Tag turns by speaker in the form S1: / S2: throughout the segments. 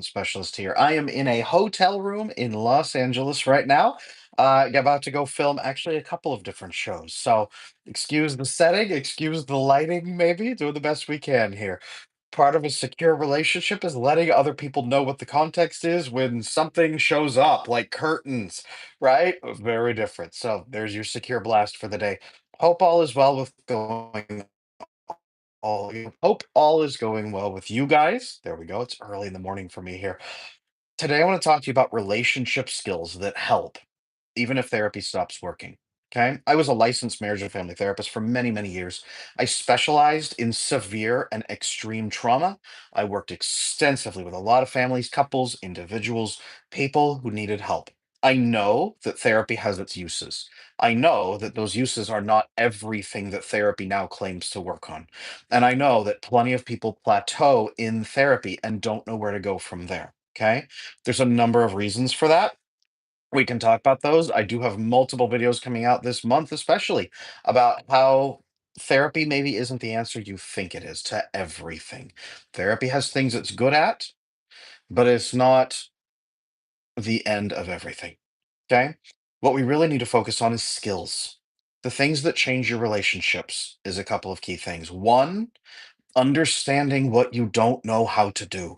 S1: specialist here. I am in a hotel room in Los Angeles right now. About to go film actually a couple of different shows. So, excuse the setting, excuse the lighting, maybe, doing the best we can here. Part of a secure relationship is letting other people know what the context is when something shows up, like curtains, right? Very different. So, there's your secure blast for the day. Hope all is well with going hope all is going well with you guys. There we go. It's early in the morning for me here. Today, I want to talk to you about relationship skills that help, even if therapy stops working. Okay. I was a licensed marriage and family therapist for many, many years. I specialized in severe and extreme trauma. I worked extensively with a lot of families, couples, individuals, people who needed help. I know that therapy has its uses. I know that those uses are not everything that therapy now claims to work on. And I know that plenty of people plateau in therapy and don't know where to go from there. Okay. There's a number of reasons for that. We can talk about those. I do have multiple videos coming out this month, especially about how therapy maybe isn't the answer you think it is to everything. Therapy has things it's good at, but it's not the end of everything. Okay. What we really need to focus on is skills. The things that change your relationships is a couple of key things. One, understanding what you don't know how to do.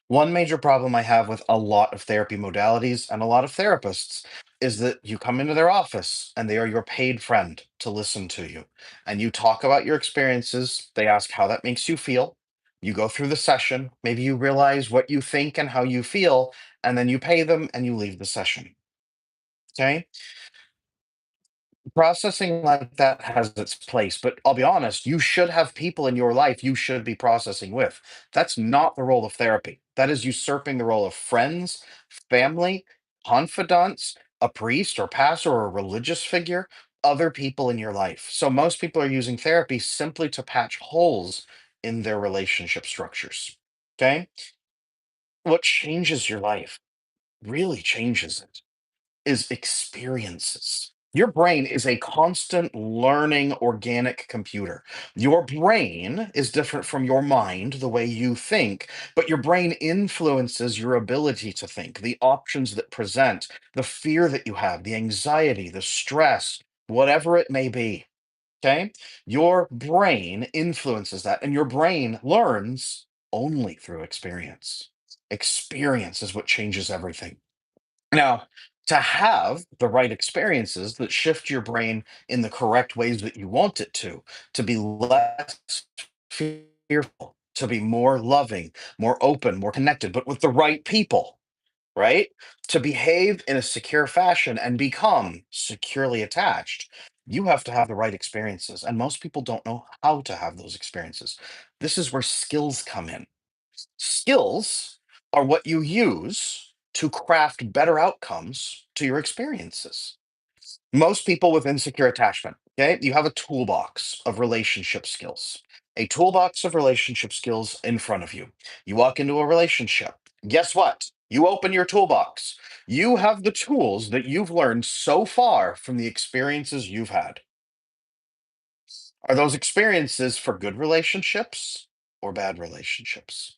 S1: One major problem I have with a lot of therapy modalities and a lot of therapists is that you come into their office and they are your paid friend to listen to you. And you talk about your experiences. They ask how that makes you feel. You go through the session. Maybe you realize what you think and how you feel. And then you pay them and you leave the session. Okay. Processing like that has its place, but I'll be honest, you should have people in your life you should be processing with. That's not the role of therapy. That is usurping the role of friends, family, confidants, a priest or pastor or a religious figure, other people in your life. So most people are using therapy simply to patch holes in their relationship structures. Okay? What changes your life, really changes it, is experiences. Your brain is a constant learning organic computer. Your brain is different from your mind, the way you think, but your brain influences your ability to think, the options that present, the fear that you have, the anxiety, the stress, whatever it may be. Okay. Your brain influences that, and your brain learns only through experience. Experience is what changes everything. Now, to have the right experiences that shift your brain in the correct ways that you want it to be less fearful, to be more loving, more open, more connected, but with the right people, right? To behave in a secure fashion and become securely attached, you have to have the right experiences. And most people don't know how to have those experiences. This is where skills come in. Skills are what you use to craft better outcomes to your experiences. Most people with insecure attachment, okay, you have a toolbox of relationship skills, a toolbox of relationship skills in front of you. You walk into a relationship. Guess what? You open your toolbox. You have the tools that you've learned so far from the experiences you've had. Are those experiences for good relationships or bad relationships?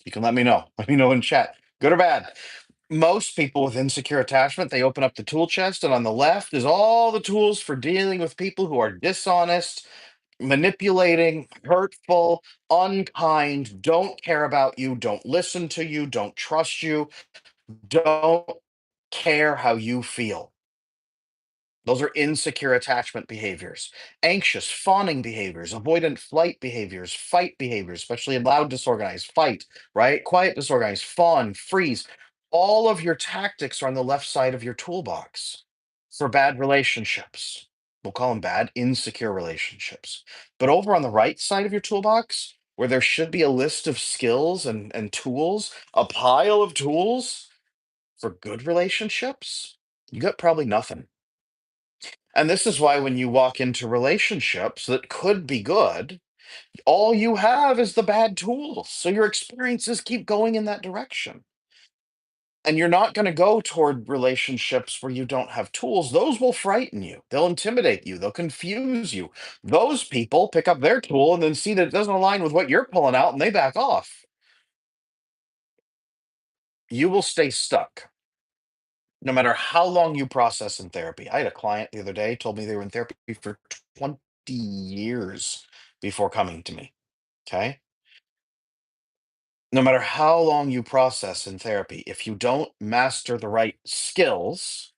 S1: You can let me know. Let me know in chat. Good or bad? Most people with insecure attachment, they open up the tool chest, and on the left is all the tools for dealing with people who are dishonest, manipulating, hurtful, unkind, don't care about you, don't listen to you, don't trust you, don't care how you feel. Those are insecure attachment behaviors, anxious, fawning behaviors, avoidant flight behaviors, fight behaviors, especially in loud, disorganized, fight, right? Quiet, disorganized, fawn, freeze. All of your tactics are on the left side of your toolbox for bad relationships. We'll call them bad, insecure relationships. But over on the right side of your toolbox, where there should be a list of skills and tools, a pile of tools for good relationships, you got probably nothing. And this is why when you walk into relationships that could be good, all you have is the bad tools. So your experiences keep going in that direction. And you're not going to go toward relationships where you don't have tools. Those will frighten you. They'll intimidate you. They'll confuse you. Those people pick up their tool and then see that it doesn't align with what you're pulling out and they back off. You will stay stuck no matter how long you process in therapy. I had a client the other day told me they were in therapy for 20 years before coming to me. Okay. No matter how long you process in therapy, if you don't master the right skills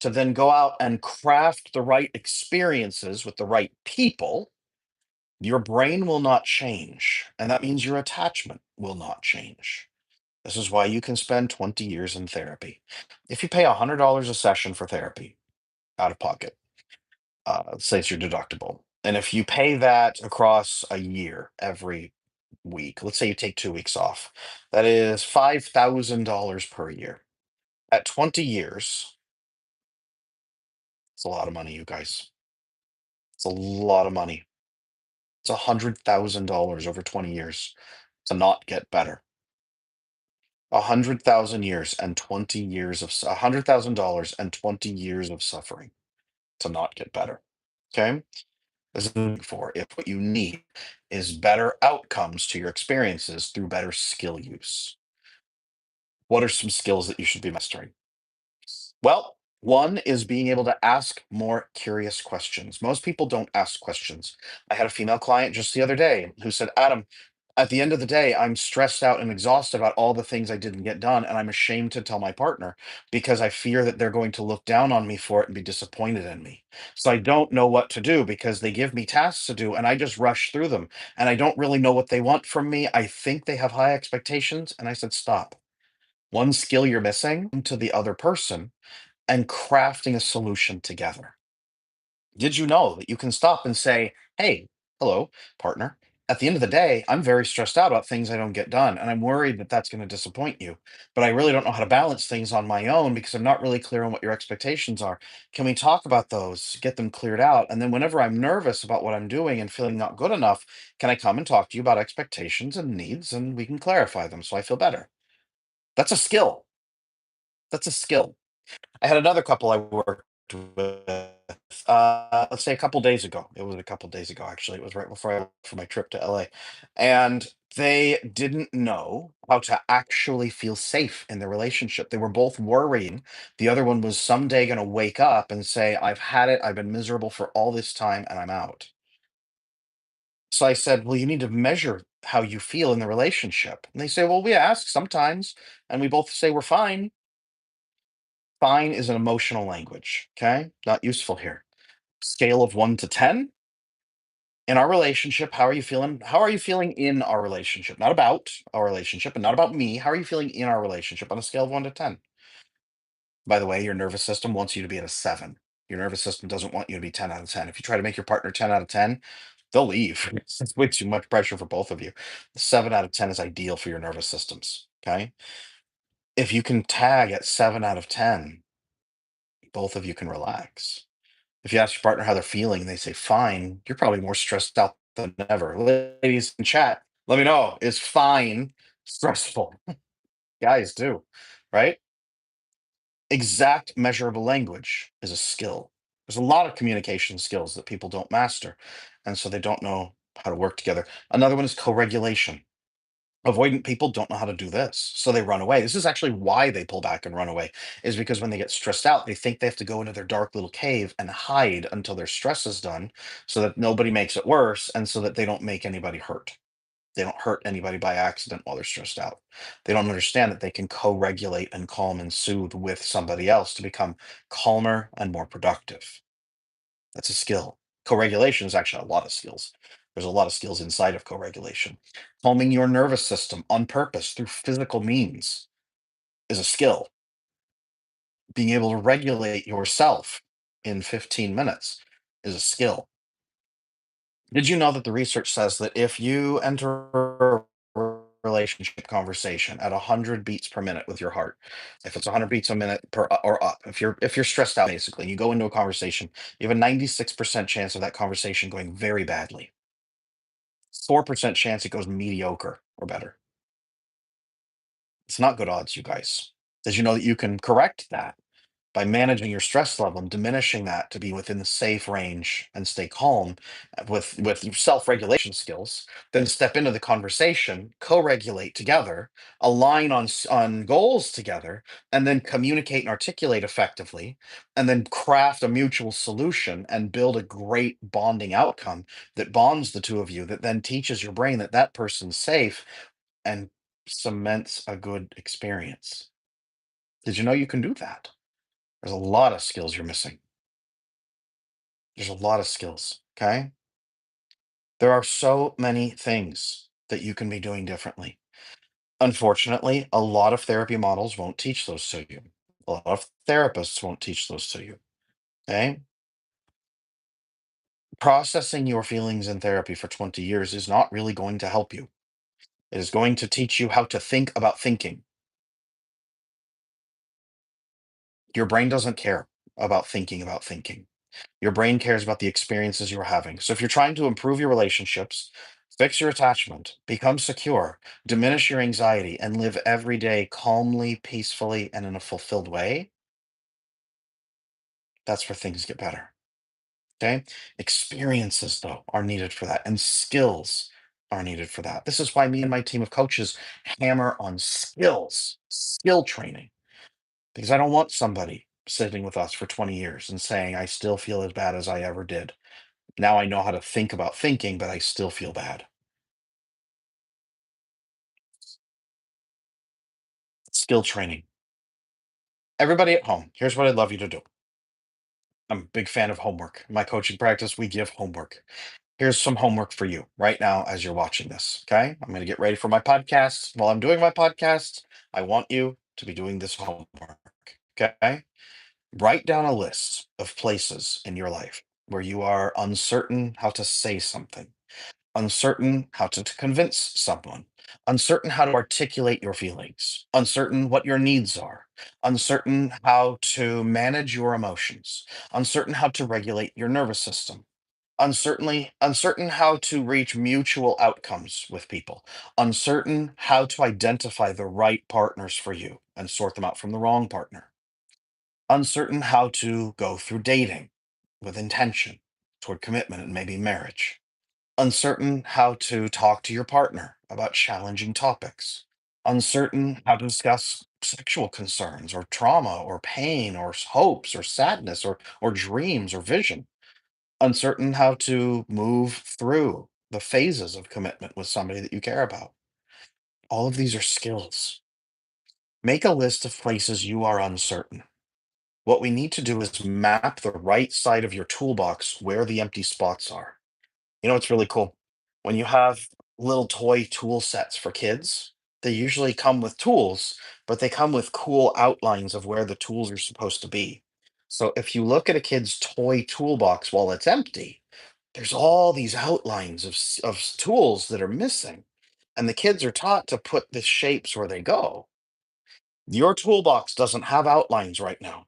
S1: to then go out and craft the right experiences with the right people, your brain will not change. And that means your attachment will not change. This is why you can spend 20 years in therapy. If you pay $100 a session for therapy out of pocket, say it's your deductible, and if you pay that across a year every week, let's say you take 2 weeks off, that is $5,000 per year. At 20 years, it's a lot of money, you guys. It's a lot of money. It's $100,000 over 20 years to not get better. 100,000 years and 20 years of $100,000 and 20 years of suffering to not get better. Okay, this is for if what you need is better outcomes to your experiences through better skill use. What are some skills that you should be mastering? Well, one is being able to ask more curious questions. Most people don't ask questions. I had a female client just the other day who said, Adam, at the end of the day, I'm stressed out and exhausted about all the things I didn't get done. And I'm ashamed to tell my partner because I fear that they're going to look down on me for it and be disappointed in me. So I don't know what to do because they give me tasks to do and I just rush through them. And I don't really know what they want from me. I think they have high expectations. And I said, stop. One skill you're missing to the other person and crafting a solution together. Did you know that you can stop and say, hey, hello, partner. At the end of the day, I'm very stressed out about things I don't get done, and I'm worried that that's going to disappoint you. But I really don't know how to balance things on my own because I'm not really clear on what your expectations are. Can we talk about those, get them cleared out? And then, whenever I'm nervous about what I'm doing and feeling not good enough, can I come and talk to you about expectations and needs and we can clarify them so I feel better? That's a skill. That's a skill. I had another couple I worked with, let's say a couple days ago. It was a couple days ago, actually. It was right before I left for my trip to LA. And they didn't know how to actually feel safe in their relationship. They were both worrying. The other one was someday going to wake up and say, I've had it. I've been miserable for all this time and I'm out. So I said, well, you need to measure how you feel in the relationship. And they say, well, we ask sometimes. And we both say we're fine. Fine is an emotional language, okay? Not useful here. Scale of 1 to 10. In our relationship, how are you feeling? How are you feeling in our relationship? Not about our relationship and not about me. How are you feeling in our relationship on a scale of 1 to 10? By the way, your nervous system wants you to be at a 7. Your nervous system doesn't want you to be 10 out of 10. If you try to make your partner 10 out of 10, they'll leave. It's way too much pressure for both of you. 7 out of 10 is ideal for your nervous systems, okay? If you can tag at 7 out of 10, both of you can relax. If you ask your partner how they're feeling and they say fine, you're probably more stressed out than ever. Ladies in chat, let me know. Is fine stressful? Guys do, right? Exact measurable language is a skill. There's a lot of communication skills that people don't master. And so they don't know how to work together. Another one is co-regulation. Avoidant people don't know how to do this, so they run away. This is actually why they pull back and run away, is because when they get stressed out, they think they have to go into their dark little cave and hide until their stress is done so that nobody makes it worse and so that they don't make anybody hurt. They don't hurt anybody by accident while they're stressed out. They don't understand that they can co-regulate and calm and soothe with somebody else to become calmer and more productive. That's a skill. Co-regulation is actually a lot of skills. There's a lot of skills inside of co-regulation. Calming your nervous system on purpose through physical means is a skill. Being able to regulate yourself in 15 minutes is a skill. Did you know that the research says that if you enter a relationship conversation at 100 beats per minute with your heart, if it's 100 beats a minute per or up, if you're stressed out basically, and you go into a conversation, you have a 96% chance of that conversation going very badly. 4% chance it goes mediocre or better. It's not good odds, you guys. Did you know that you can correct that by managing your stress level and diminishing that to be within the safe range and stay calm with self-regulation skills, then step into the conversation, co-regulate together, align on goals together, and then communicate and articulate effectively, and then craft a mutual solution and build a great bonding outcome that bonds the two of you, that then teaches your brain that that person's safe and cements a good experience. Did you know you can do that? There's a lot of skills you're missing. There's a lot of skills. Okay. There are so many things that you can be doing differently. Unfortunately, a lot of therapy models won't teach those to you. A lot of therapists won't teach those to you. Okay. Processing your feelings in therapy for 20 years is not really going to help you. It is going to teach you how to think about thinking. Your brain doesn't care about thinking about thinking. Your brain cares about the experiences you're having. So if you're trying to improve your relationships, fix your attachment, become secure, diminish your anxiety, and live every day calmly, peacefully, and in a fulfilled way, that's where things get better. Okay. Experiences, though, are needed for that, and skills are needed for that. This is why me and my team of coaches hammer on skills, skill training, because I don't want somebody sitting with us for 20 years and saying, I still feel as bad as I ever did. Now I know how to think about thinking, but I still feel bad. Skill training. Everybody at home, here's what I'd love you to do. I'm a big fan of homework. In my coaching practice, we give homework. Here's some homework for you right now as you're watching this. Okay. I'm going to get ready for my podcast. While I'm doing my podcast, I want you to be doing this homework. Okay. Write down a list of places in your life where you are uncertain how to say something, uncertain how to convince someone, uncertain how to articulate your feelings, uncertain what your needs are, uncertain how to manage your emotions, uncertain how to regulate your nervous system, uncertain how to reach mutual outcomes with people, uncertain how to identify the right partners for you and sort them out from the wrong partner, uncertain how to go through dating with intention toward commitment and maybe marriage, uncertain how to talk to your partner about challenging topics, uncertain how to discuss sexual concerns or trauma or pain or hopes or sadness or dreams or vision, uncertain how to move through the phases of commitment with somebody that you care about. All of these are skills. Make a list of places you are uncertain. What we need to do is map the right side of your toolbox where the empty spots are. You know, it's really cool. When you have little toy tool sets for kids, they usually come with tools, but they come with cool outlines of where the tools are supposed to be. So if you look at a kid's toy toolbox while it's empty, there's all these outlines of tools that are missing. And the kids are taught to put the shapes where they go. Your toolbox doesn't have outlines right now,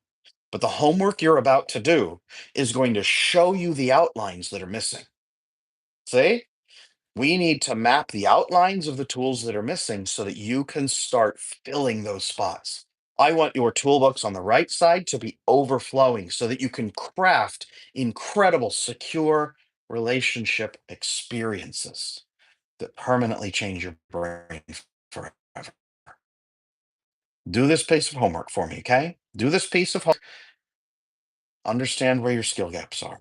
S1: but the homework you're about to do is going to show you the outlines that are missing. See? We need to map the outlines of the tools that are missing so that you can start filling those spots. I want your toolbox on the right side to be overflowing so that you can craft incredible, secure relationship experiences that permanently change your brain forever. Do this piece of homework for me, okay? Do this piece of homework. Understand where your skill gaps are.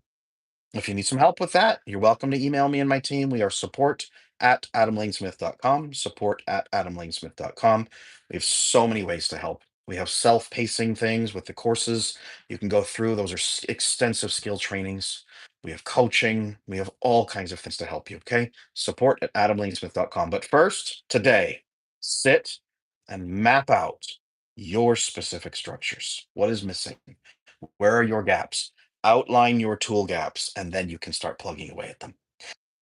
S1: If you need some help with that, you're welcome to email me and my team. We are support at adamlanesmith.com, support at adamlanesmith.com. We have so many ways to help. We have self-pacing things with the courses you can go through. Those are extensive skill trainings. We have coaching. We have all kinds of things to help you. Okay. Support at adamlanesmith.com. But first, today, sit and map out your specific structures. What is missing? Where are your gaps? Outline your tool gaps, and then you can start plugging away at them.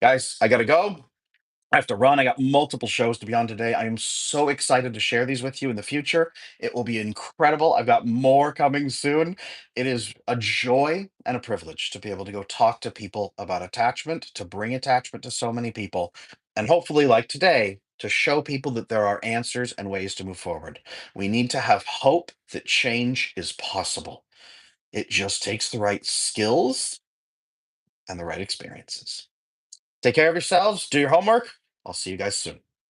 S1: Guys, I got to go. I have to run. I got multiple shows to be on today. I am so excited to share these with you in the future. It will be incredible. I've got more coming soon. It is a joy and a privilege to be able to go talk to people about attachment, to bring attachment to so many people, and hopefully, like today, to show people that there are answers and ways to move forward. We need to have hope that change is possible. It just takes the right skills and the right experiences. Take care of yourselves, do your homework. I'll see you guys soon.